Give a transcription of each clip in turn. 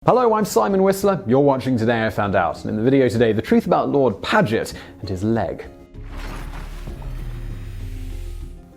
Hello, I'm Simon Whistler. You're watching Today I Found Out, and in the video today, the truth about Lord Paget and his leg.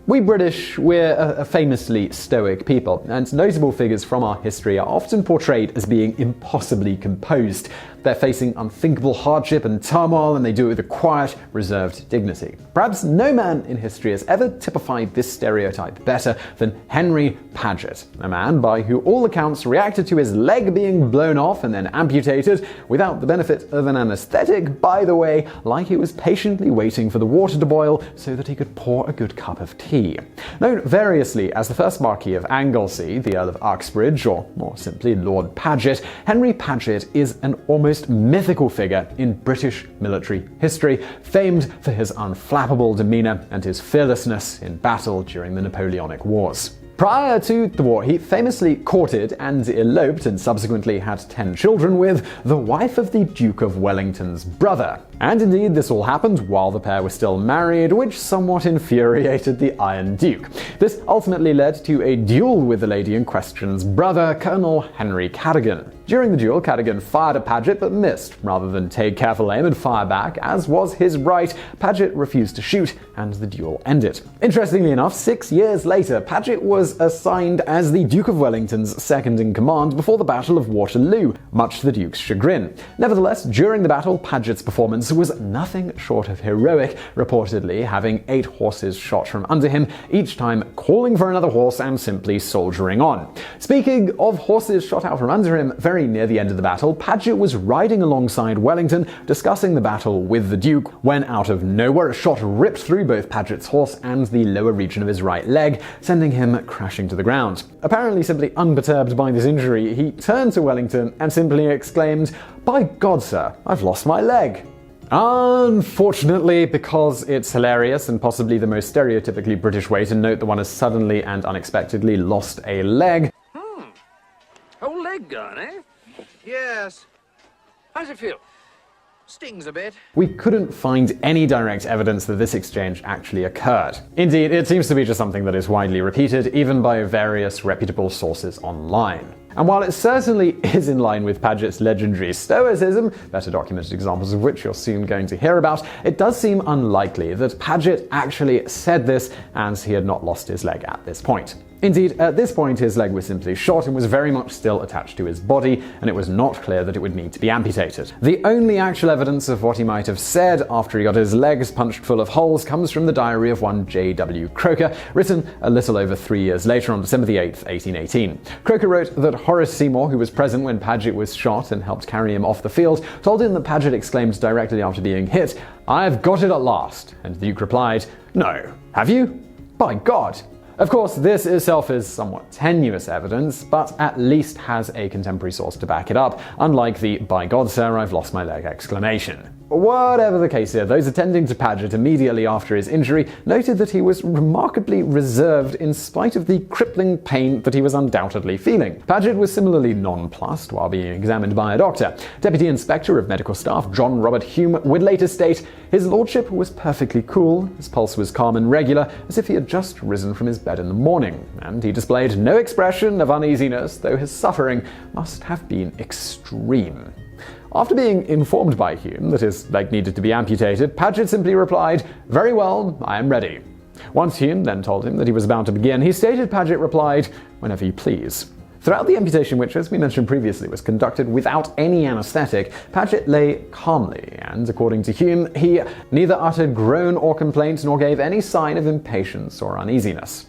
We British, we're a famously stoic people, and notable figures from our history are often portrayed as being impossibly composed. They're facing unthinkable hardship and turmoil, and they do it with a quiet, reserved dignity. Perhaps no man in history has ever typified this stereotype better than Henry Paget, a man by who all accounts reacted to his leg being blown off and then amputated without the benefit of an anaesthetic, by the way, like he was patiently waiting for the water to boil so that he could pour a good cup of tea. Known variously as the first Marquis of Anglesey, the Earl of Uxbridge, or more simply Lord Paget, Henry Paget is an almost mythical figure in British military history, famed for his unflappable demeanor and his fearlessness in battle during the Napoleonic Wars. Prior to the war, he famously courted and eloped and subsequently had 10 children with the wife of the Duke of Wellington's brother. And indeed, this all happened while the pair were still married, which somewhat infuriated the Iron Duke. This ultimately led to a duel with the lady in question's brother, Colonel Henry Cadogan. During the duel, Cadogan fired at Paget but missed. Rather than take careful aim and fire back, as was his right, Paget refused to shoot, and the duel ended. Interestingly enough, 6 years later, Paget was assigned as the Duke of Wellington's second-in-command before the Battle of Waterloo, much to the Duke's chagrin. Nevertheless, during the battle, Paget's performance was nothing short of heroic, reportedly having 8 horses shot from under him, each time calling for another horse and simply soldiering on. Speaking of horses shot out from under him, very near the end of the battle, Paget was riding alongside Wellington, discussing the battle with the Duke, when out of nowhere a shot ripped through both Paget's horse and the lower region of his right leg, sending him crashing to the ground. Apparently simply unperturbed by this injury, he turned to Wellington and simply exclaimed, "By God, sir, I've lost my leg." Unfortunately, because it's hilarious and possibly the most stereotypically British way to note that one has suddenly and unexpectedly lost a leg. Whole leg gone, eh? Yes. How's it feel? Stings a bit. We couldn't find any direct evidence that this exchange actually occurred. Indeed, it seems to be just something that is widely repeated, even by various reputable sources online. And while it certainly is in line with Paget's legendary stoicism, better documented examples of which you're soon going to hear about, it does seem unlikely that Paget actually said this, as he had not lost his leg at this point. Indeed, at this point his leg was simply shot and was very much still attached to his body, and it was not clear that it would need to be amputated. The only actual evidence of what he might have said after he got his legs punched full of holes comes from the diary of one J.W. Croker, written a little over 3 years later on December 8, 1818. Croker wrote that Horace Seymour, who was present when Paget was shot and helped carry him off the field, told him that Paget exclaimed directly after being hit, "I've got it at last," and the Duke replied, "No. Have you? By God." Of course, this itself is somewhat tenuous evidence, but at least has a contemporary source to back it up, unlike the "by God, sir, I've lost my leg" exclamation. Whatever the case here, those attending to Paget immediately after his injury noted that he was remarkably reserved in spite of the crippling pain that he was undoubtedly feeling. Paget was similarly nonplussed while being examined by a doctor. Deputy Inspector of Medical Staff John Robert Hume would later state, "His lordship was perfectly cool, his pulse was calm and regular, as if he had just risen from his bed in the morning, and he displayed no expression of uneasiness, though his suffering must have been extreme." After being informed by Hume that his leg needed to be amputated, Paget simply replied, "Very well, I am ready." Once Hume then told him that he was about to begin, he stated Paget replied, "Whenever you please." Throughout the amputation, which, as we mentioned previously, was conducted without any anaesthetic, Paget lay calmly, and according to Hume, he neither uttered groan or complaint nor gave any sign of impatience or uneasiness.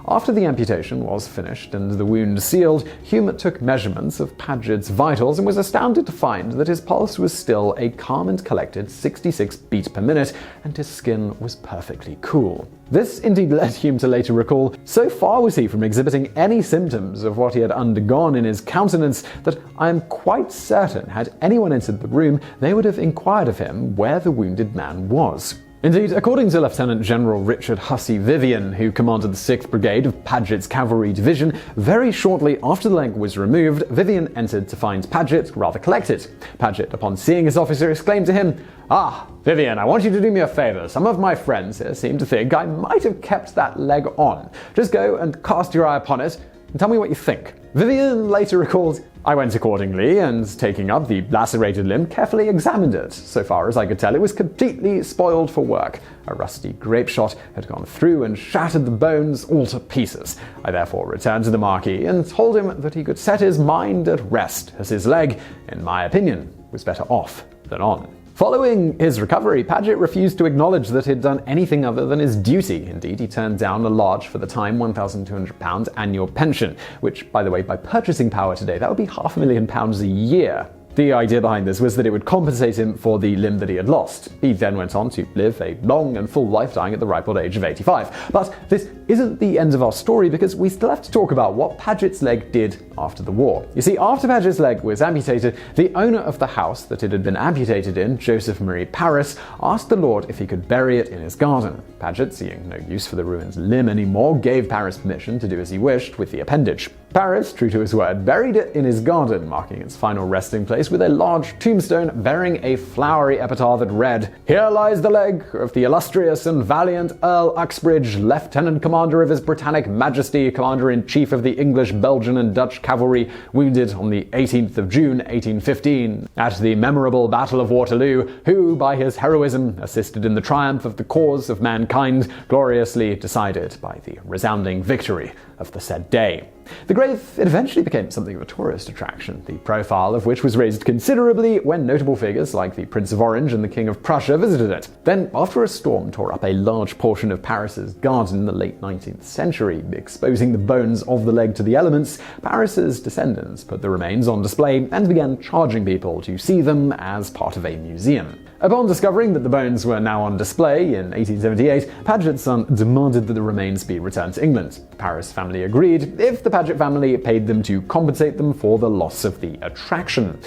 After the amputation was finished and the wound sealed, Hume took measurements of Paget's vitals and was astounded to find that his pulse was still a calm and collected 66 beats per minute, and his skin was perfectly cool. This indeed led Hume to later recall, so far was he from exhibiting any symptoms of what he had undergone in his countenance that I am quite certain had anyone entered the room, they would have inquired of him where the wounded man was. Indeed, according to Lieutenant General Richard Hussey Vivian, who commanded the 6th Brigade of Paget's Cavalry Division, very shortly after the leg was removed, Vivian entered to find Paget rather collected. Paget, upon seeing his officer, exclaimed to him, "Ah, Vivian, I want you to do me a favor. Some of my friends here seem to think I might have kept that leg on. Just go and cast your eye upon it, And tell me what you think. Vivian later recalled, "I went accordingly, and taking up the lacerated limb, carefully examined it. So far as I could tell, it was completely spoiled for work. A rusty grape shot had gone through and shattered the bones all to pieces. I therefore returned to the Marquis and told him that he could set his mind at rest, as his leg, in my opinion, was better off than on." Following his recovery, Paget refused to acknowledge that he'd done anything other than his duty. Indeed, he turned down a large, for the time, £1,200 annual pension, which, by the way, by purchasing power today, that would be £500,000 a year. The idea behind this was that it would compensate him for the limb that he had lost. He then went on to live a long and full life, dying at the ripe old age of 85. But this isn't the end of our story, because we still have to talk about what Paget's leg did after the war. You see, after Paget's leg was amputated, the owner of the house that it had been amputated in, Joseph Marie Paris, asked the Lord if he could bury it in his garden. Paget, seeing no use for the ruined limb anymore, gave Paris permission to do as he wished with the appendage. Paris, true to his word, buried it in his garden, marking its final resting place with a large tombstone bearing a flowery epitaph that read, "Here lies the leg of the illustrious and valiant Earl Uxbridge, Lieutenant Commander of His Britannic Majesty, Commander-in-Chief of the English, Belgian and Dutch cavalry, wounded on the 18th of June, 1815, at the memorable Battle of Waterloo, who, by his heroism, assisted in the triumph of the cause of mankind, gloriously decided by the resounding victory of the said day." The grave eventually became something of a tourist attraction, the profile of which was raised considerably when notable figures like the Prince of Orange and the King of Prussia visited it. Then, after a storm tore up a large portion of Paris's garden in the late 19th century, exposing the bones of the leg to the elements, Paris's descendants put the remains on display and began charging people to see them as part of a museum. Upon discovering that the bones were now on display in 1878, Paget's son demanded that the remains be returned to England. The Paris family agreed if the Paget family paid them to compensate them for the loss of the attraction.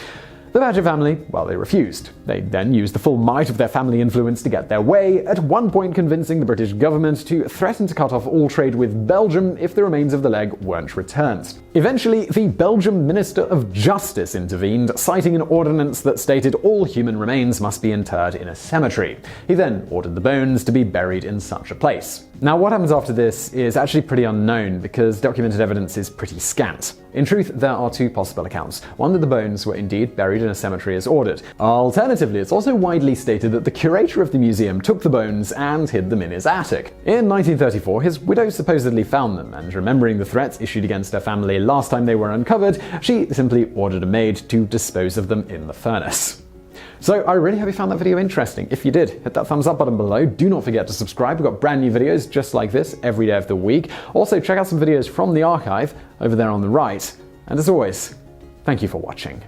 The Paget family, well, they refused. They then used the full might of their family influence to get their way, at one point convincing the British government to threaten to cut off all trade with Belgium if the remains of the leg weren't returned. Eventually, the Belgian Minister of Justice intervened, citing an ordinance that stated all human remains must be interred in a cemetery. He then ordered the bones to be buried in such a place. Now, what happens after this is actually pretty unknown, because documented evidence is pretty scant. In truth, there are two possible accounts. One, that the bones were indeed buried in a cemetery as ordered. Alternatively, it's also widely stated that the curator of the museum took the bones and hid them in his attic. In 1934, his widow supposedly found them, and remembering the threats issued against her family last time they were uncovered, she simply ordered a maid to dispose of them in the furnace. So I really hope you found that video interesting. If you did, hit that thumbs up button below. Do not forget to subscribe. We've got brand new videos just like this every day of the week. Also, check out some videos from the archive over there on the right. And as always, thank you for watching.